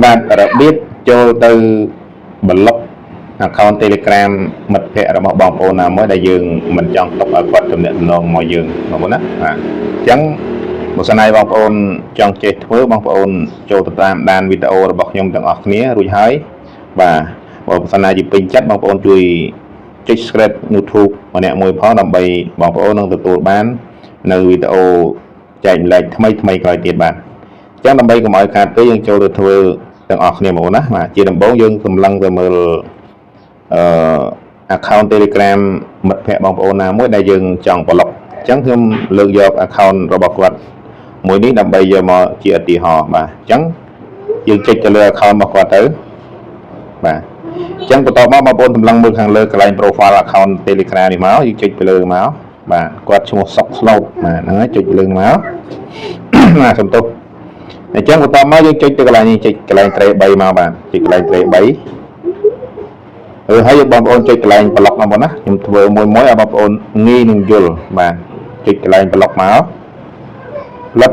បាទរបៀបចូលទៅប្លុក account Telegram មិត្តភ័ក្តិរបស់បងប្អូនណាមួយដែលយើងមិនចង់ទុកឲ្យគាត់ទំនាក់ទំនងមកយើងបងប្អូនណាបាទអញ្ចឹងបើសិនណាបងប្អូនចង់ចេះធ្វើបងប្អូនចូលទៅតាមដានវីដេអូរបស់ខ្ញុំទាំងអស់គ្នារួចហើយបាទបើសិនណាជាពេញចិត្តបងប្អូនជួយចុច subscribe YouTube ម្នាក់មួយផងដើម្បីបងប្អូននឹងទទួលបាននៅវីដេអូចែកម្លែកថ្មីក្រោយទៀតបាទអញ្ចឹងដើម្បីកុំឲ្យខាតពេកយើងចូលទៅធ្វើទាំងអស់គ្នាបងប្អូនណាបាទជាដំបូងយើងសម្លឹងទៅមើលaccount Telegram មិត្តភ័ក្តិបងប្អូនណាមួយដែលយើងចង់ប្លុកអញ្ចឹងខ្ញុំលើកយក account របស់គាត់មួយនេះដើម្បីយកមកជាឧទាហរណ៍បាទអញ្ចឹងយើងចុចទៅលើ account របស់គាត់ទៅបាទអញ្ចឹងបន្ទាប់មកបងប្អូនសម្លឹងមើលខាងលើកន្លែង profile account Telegram នេះមកយើងចុចទៅលើមកបាទគាត់ឈ្មោះសុកស្លូតបាទហ្នឹងហើយចុចទៅលើមកបាទសំទោសអញ្ចឹងបន្ទាប់មកយើងចុចទៅកន្លែងនេះចុចកន្លែង tray 3មកបាទចុចកន្លែង tray 3ហើយបងប្អូនចុចកន្លែងប្លុកបងប្អូនណាខ្ញុំធ្វើមួយឲ្យបងប្អូនងាយនឹងយល់បាទចុចកន្លែងប្លុកមកផ្លឹក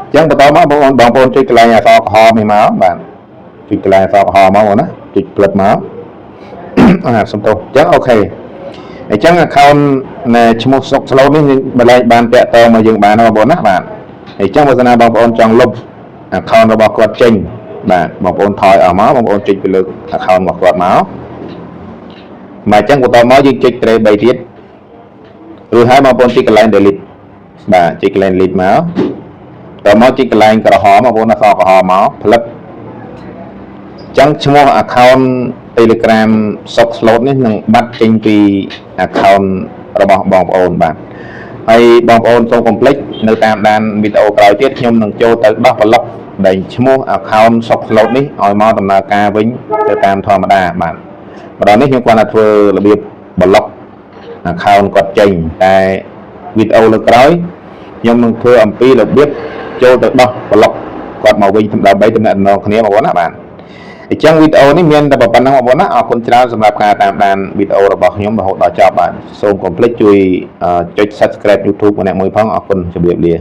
អញ្ចឹងបន្តមកបងប្អូនចុចកន្លែងអក្សរក្រហមនេះមកបាទចុចកន្លែងអក្សរក្រហមមកបងណាចុចផ្លឹកមកសំទោសអញ្ចឹងអូខេអញ្ចឹង account ឈ្មោះសុកស្លូតនេះបន្លែងបានតាក់ទងមកយើងបានបងប្អូនណាបាទអញ្ចឹងបើសិនណាបងប្អូនចង់លុប account របស់គាត់ចេញបាទបងប្អូនថយអស់មកបងប្អូនចុចទៅលើ account របស់គាត់មកអញ្ចឹងបន្តមកយើងចុច tray 3ទៀតរួចហើយបងប្អូនចុចកន្លែង delete បាទចុចកន្លែង delete មកតមកចុចកន្លែងក្រហមបងប្អូនអក្សរក្រហមមកផ្លឹកអញ្ចឹងឈ្មោះ account Telegram សុកស្លូតនេះនឹងបាត់ចេញពី account របស់បងប្អូនបាទហើយបងប្អូនសូមកុំភ្លេចនៅតាមដានវីដេអូក្រោយទៀតខ្ញុំនឹងចូលទៅដោះប្លុកដែលឈ្មោះ account សុកស្លូតនេះឲ្យមកដំណើរការវិញទៅតាមធម្មតាបាទម្ដងនេះខ្ញុំគាត់ថាធ្វើរបៀបប្លុក account គាត់ចេញតែវីដេអូលើក្រោយខ្ញុំនឹងធ្វើអំពីរបៀបចូលទៅដោះប្លុកគាត់មកវិញដើម្បីទំនាក់ទំនងគ្នាបងប្អូនណាបាទអញ្ចឹងវីដេអូនេះមានតែប៉ុណ្ណឹងបងប្អូនណាអរគុណច្រើនសម្រាប់ការតាមដានវីដេអូរបស់ខ្ញុំរហូតដល់ចប់បាទសូមកុំភ្លេចជួយចុច subscribe YouTube ម្នាក់មួយផងអរគុណជម្រាបលា